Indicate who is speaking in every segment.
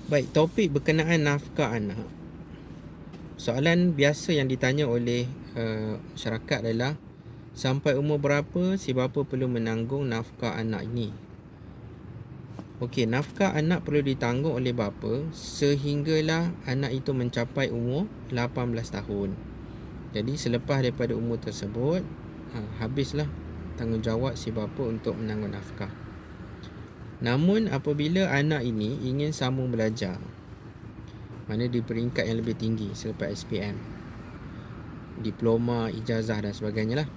Speaker 1: Baik, topik berkenaan nafkah anak. Soalan biasa yang ditanya oleh masyarakat adalah sampai umur berapa si bapa perlu menanggung nafkah anak ini. Okey, nafkah anak perlu ditanggung oleh bapa sehinggalah anak itu mencapai umur 18 tahun. Jadi selepas daripada umur tersebut, habislah tanggungjawab si bapa untuk menanggung nafkah. Namun apabila anak ini ingin sambung belajar, mana di peringkat yang lebih tinggi selepas SPM, diploma, ijazah dan sebagainya lah.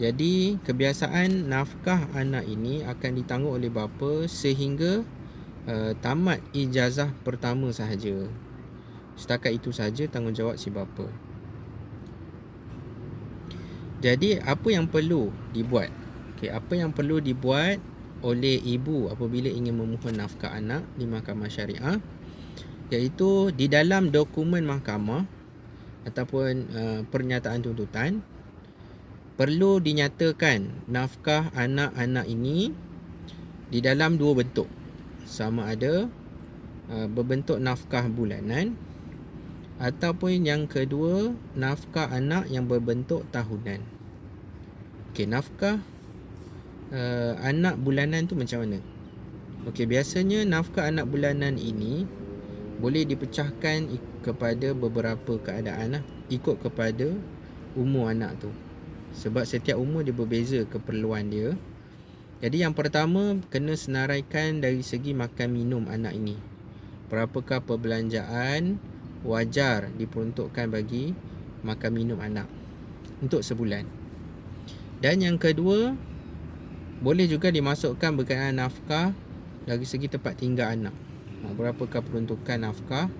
Speaker 1: Jadi kebiasaan nafkah anak ini akan ditanggung oleh bapa sehingga tamat ijazah pertama sahaja. Setakat itu sahaja tanggungjawab si bapa. Jadi apa yang perlu dibuat? Apa yang perlu dibuat oleh ibu apabila ingin memohon nafkah anak di mahkamah syariah, iaitu di dalam dokumen mahkamah ataupun pernyataan tuntutan perlu dinyatakan nafkah anak-anak ini di dalam dua bentuk. Sama ada berbentuk nafkah bulanan ataupun yang kedua nafkah anak yang berbentuk tahunan. Nafkah anak bulanan tu macam mana? Biasanya nafkah anak bulanan ini boleh dipecahkan kepada beberapa keadaan lah, ikut kepada umur anak tu. Sebab setiap umur dia berbeza keperluan dia. Jadi yang pertama, kena senaraikan dari segi makan minum anak ini. Berapakah perbelanjaan wajar diperuntukkan bagi makan minum anak untuk sebulan. Dan yang kedua, boleh juga dimasukkan berkenaan nafkah dari segi tempat tinggal anak. Berapakah peruntukan nafkah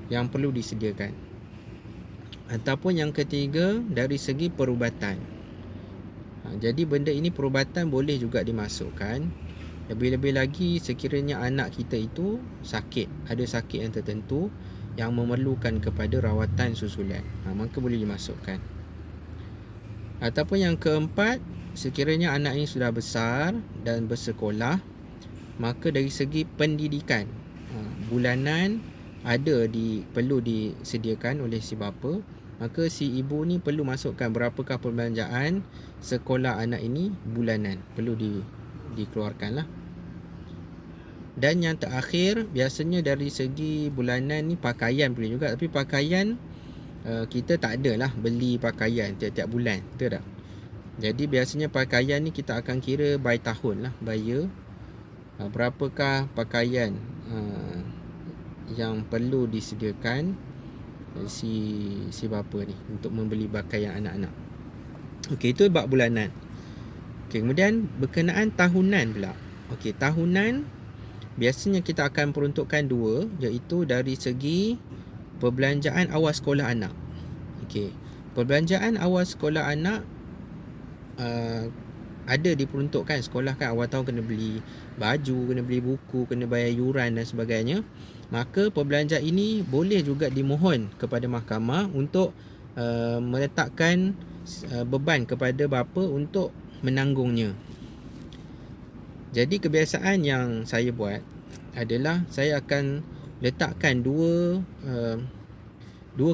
Speaker 1: yang perlu disediakan. Ataupun yang ketiga, dari segi perubatan. Jadi benda ini perubatan boleh juga dimasukkan. Lebih-lebih lagi sekiranya anak kita itu sakit, ada sakit yang tertentu yang memerlukan kepada rawatan susulan, maka boleh dimasukkan. Ataupun yang keempat, sekiranya anak ini sudah besar dan bersekolah, maka dari segi pendidikan, bulanan perlu disediakan oleh si bapa. Maka si ibu ni perlu masukkan berapakah perbelanjaan sekolah anak ini bulanan, perlu dikeluarkan lah. Dan yang terakhir, biasanya dari segi bulanan ni pakaian boleh juga. Tapi pakaian kita tak adalah beli pakaian tiap-tiap bulan, betul tak? Jadi biasanya pakaian ni kita akan kira by tahun lah, by year. Berapakah pakaian yang perlu disediakan si bapa ni untuk membeli pakaian anak-anak. Itu bab bulanan. Kemudian berkenaan tahunan pula. Tahunan biasanya kita akan peruntukkan dua, iaitu dari segi perbelanjaan awal sekolah anak. Perbelanjaan awal sekolah anak ada diperuntukkan. Sekolah kan awal tahun kena beli baju, kena beli buku, kena bayar yuran dan sebagainya. Maka perbelanjaan ini boleh juga dimohon kepada mahkamah untuk meletakkan beban kepada bapa untuk menanggungnya. Jadi kebiasaan yang saya buat adalah saya akan letakkan dua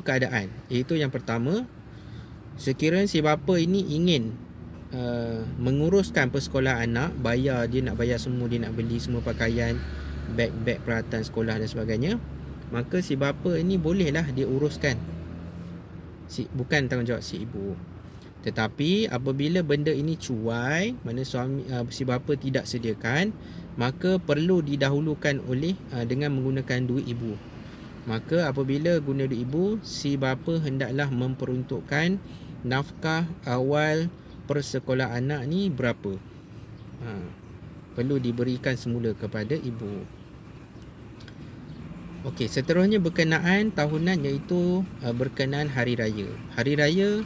Speaker 1: keadaan. Iaitu yang pertama, sekiranya si bapa ini ingin menguruskan persekolahan anak, dia nak bayar semua, dia nak beli semua pakaian, beg peralatan sekolah dan sebagainya, maka si bapa ini bolehlah dia uruskan. Bukan tanggungjawab si ibu. Tetapi apabila benda ini cuai, mana si bapa tidak sediakan, maka perlu didahulukan dengan menggunakan duit ibu. Maka apabila guna duit ibu, si bapa hendaklah memperuntukkan nafkah awal persekolah anak ni berapa. Perlu diberikan semula kepada ibu. Seterusnya berkenaan tahunan, iaitu berkenaan hari raya. Hari raya,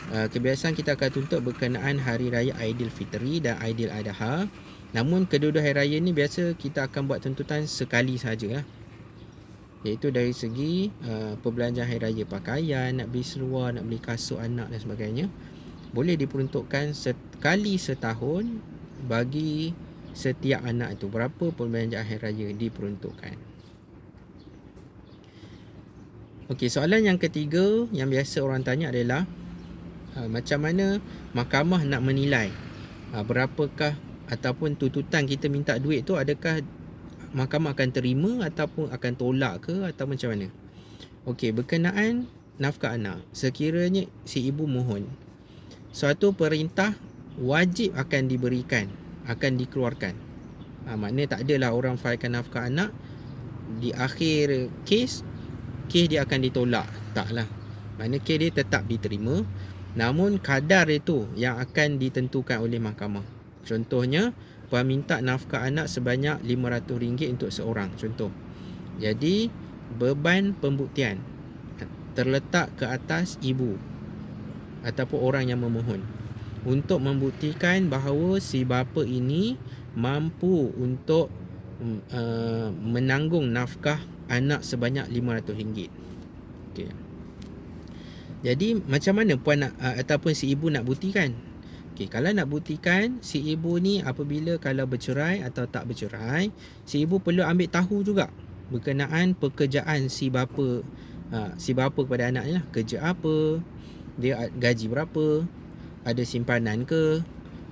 Speaker 1: kebiasaan kita akan tuntut berkenaan hari raya Aidilfitri dan Aidiladha. Namun kedua-dua hari raya ni biasa kita akan buat tuntutan sekali saja lah. Iaitu dari segi perbelanjaan hari raya, pakaian, nak beli seluar, nak beli kasut anak dan sebagainya, boleh diperuntukkan sekali setahun bagi setiap anak itu. Berapa perbelanjaan hari raya diperuntukkan. Okey, soalan yang ketiga yang biasa orang tanya adalah macam mana mahkamah nak menilai berapakah ataupun tuntutan kita minta duit tu, adakah mahkamah akan terima ataupun akan tolak ke atau macam mana? Okey, berkenaan nafkah anak, sekiranya si ibu mohon, suatu perintah wajib akan diberikan, akan dikeluarkan. Maknanya tak adalah orang failkan nafkah anak, di akhir kes dia akan ditolak. Taklah. Maknanya kes dia tetap diterima, namun kadar itu yang akan ditentukan oleh mahkamah. Contohnya, puan minta nafkah anak sebanyak RM500 untuk seorang, contoh. Jadi beban pembuktian terletak ke atas ibu ataupun orang yang memohon untuk membuktikan bahawa si bapa ini mampu untuk menanggung nafkah anak sebanyak RM500. Okey. Jadi macam mana puan nak, ataupun si ibu nak buktikan? Okey, kalau nak buktikan si ibu ni apabila kalau bercerai atau tak bercerai, si ibu perlu ambil tahu juga berkenaan pekerjaan si bapa kepada anaknya. Kerja apa, dia gaji berapa, ada simpanan ke,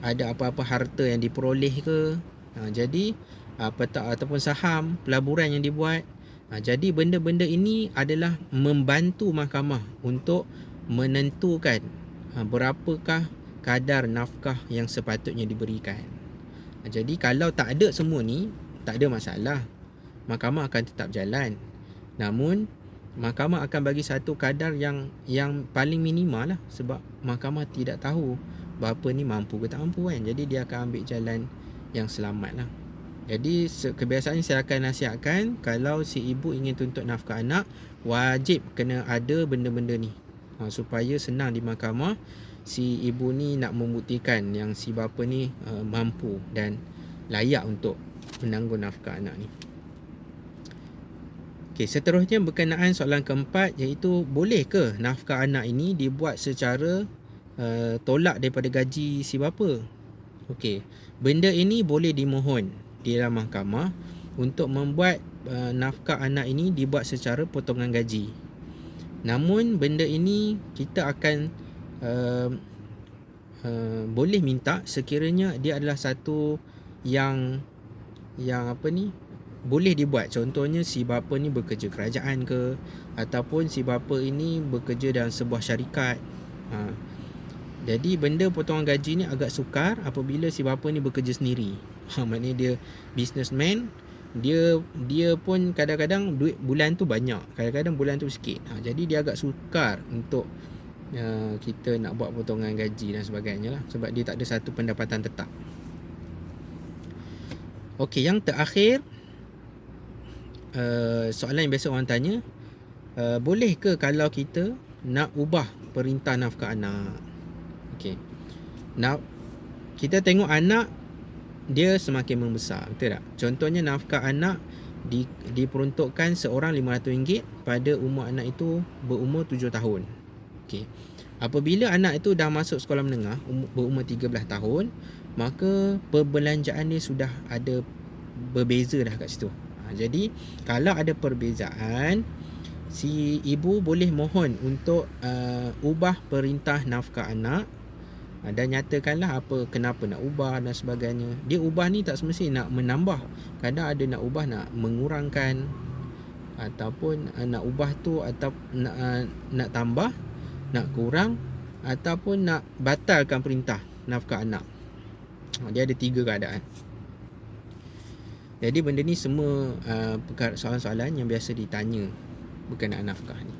Speaker 1: ada apa-apa harta yang diperoleh ke. Jadi petak ataupun saham pelaburan yang dibuat. Jadi benda-benda ini adalah membantu mahkamah untuk menentukan berapakah kadar nafkah yang sepatutnya diberikan. Jadi kalau tak ada semua ni, tak ada masalah. Mahkamah akan tetap jalan. Namun mahkamah akan bagi satu kadar yang paling minimal lah, sebab mahkamah tidak tahu bapa ni mampu ke tak mampu kan. Jadi dia akan ambil jalan yang selamat lah. Jadi kebiasaannya saya akan nasihatkan, kalau si ibu ingin tuntut nafkah anak, wajib kena ada benda-benda ni, supaya senang di mahkamah. Si ibu ni nak membuktikan yang si bapa ni mampu dan layak untuk menanggung nafkah anak ni. Okey, seterusnya berkenaan soalan keempat, iaitu boleh ke nafkah anak ini dibuat secara tolak daripada gaji si bapa? Okey, benda ini boleh dimohon di dalam mahkamah untuk membuat nafkah anak ini dibuat secara potongan gaji. Namun benda ini kita akan boleh minta sekiranya dia adalah satu yang boleh dibuat. Contohnya si bapa ni bekerja kerajaan ke, ataupun si bapa ini bekerja dalam sebuah syarikat. Jadi benda potongan gaji ni agak sukar apabila si bapa ni bekerja sendiri. Maknanya dia businessman, dia pun kadang-kadang duit bulan tu banyak, kadang-kadang bulan tu sikit. Jadi dia agak sukar untuk kita nak buat potongan gaji dan sebagainya lah, sebab dia tak ada satu pendapatan tetap. Okey, yang terakhir, soalan yang biasa orang tanya, boleh ke kalau kita nak ubah perintah nafkah anak? Okey, kita tengok anak dia semakin membesar, betul tak? Contohnya nafkah anak diperuntukkan seorang RM500 pada umur anak itu berumur 7 tahun. Okey. Apabila anak itu dah masuk sekolah menengah, berumur 13 tahun, maka perbelanjaan dia sudah ada berbeza dah kat situ. Jadi kalau ada perbezaan, si ibu boleh mohon untuk ubah perintah nafkah anak, dan nyatakanlah kenapa nak ubah dan sebagainya. Dia ubah ni tak semestinya nak menambah, kadang ada nak ubah nak mengurangkan, ataupun nak ubah tu atau nak tambah, nak kurang, ataupun nak batalkan perintah nafkah anak. Dia ada 3 keadaan. Jadi benda ni semua soalan-soalan yang biasa ditanya berkenaan nafkah ni.